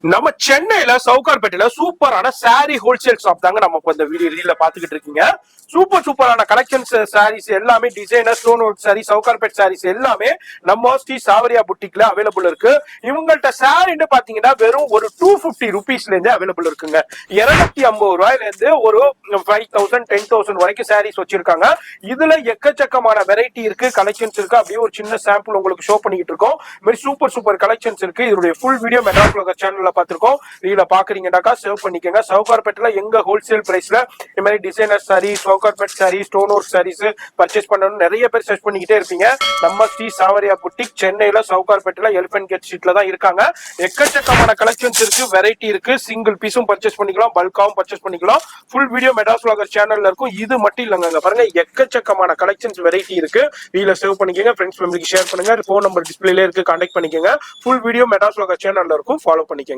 நம்ம சென்னையில சவுகார்பேட்டையில சூப்பரான சாரி ஹோல்சேல் ஷாப் தாங்க நம்ம இந்த வீடியோல பாத்துக்கிட்டு இருக்கீங்க. சூப்பரான கலெக்ஷன்ஸ் சாரீஸ் எல்லாமே designer stone work sari Sowcarpet saris எல்லாமே நம்ம ஸ்ரீ சாவரியா புட்டிக்ல அவைலபிள் இருக்கு. இவங்கள்ட்ட சாரின்னு பாத்தீங்கன்னா வெறும் ஒரு 250 ருபீஸ்ல இருந்து அவைலபிள் இருக்குங்க. 250 ரூபாயில இருந்து ஒரு 5000 10,000 வரைக்கும் சாரீஸ் வச்சிருக்காங்க. இதுல எக்கச்சக்கமான வெரைட்டி இருக்கு, கலெக்ஷன்ஸ் இருக்கு. அப்படியே ஒரு சின்ன சாம்பிள் உங்களுக்கு ஷோ பண்ணிக்கிட்டு இருக்கோம். சூப்பர் கலெக்ஷன்ஸ் இருக்கு. இதோட ஃபுல் வீடியோ மெட்ராஸ் வ்ளாகர் சேனல்ல பாத்துருக்கோம். இதுல பாக்குறீங்கன்னாக்கா சேவ் பண்ணிக்கங்க. சவுகார்பேட்ல எங்க ஹோல்சேல் பிரைஸ்ல இந்த மாதிரி designer sari Sowcarpet sari stone work saris purchase பண்ணணும் நிறைய பேர் சர்ச் பண்ணிக்கிட்டே இருப்பீங்க. நம்ம ஸ்ரீ சாவரியா புட்டிக் சென்னையில சவுகார்பேட்ல எலிபென்ட் கேட் ஸ்ட்ரீட்ல தான் இருக்காங்க. எக்கச்சக்கமான கலெக்ஷன்ஸ் இருக்கு, வெரைட்டி இருக்கு. சிங்கிள் பீஸும் பர்ச்சேஸ் பண்ணிக்கலாம், பல்காவும் பர்ச்சேஸ் பண்ணிக்கலாம். ஃபுல் வீடியோ மெட்ராஸ் வ்ளாகர் சேனல்ல இருக்கும். இது மட்டும் இல்லங்க, பாருங்க எக்கச்சக்கமான கலெக்ஷன்ஸ் வெரைட்டி இருக்கு. இதுல சேவ் பண்ணிக்கங்க, ஃப்ரெண்ட்ஸ் ஃபேமிலிக்கு ஷேர் பண்ணுங்க. ஃபோன் நம்பர் டிஸ்பிளேல இருக்கு, கான்டாக்ட் பண்ணிக்கங்க. ஃபுல் வீடியோ மெட்ராஸ் வ்ளாகர் சேனல்ல இருக்கும், ஃபாலோ பண்ணிக்கங்க.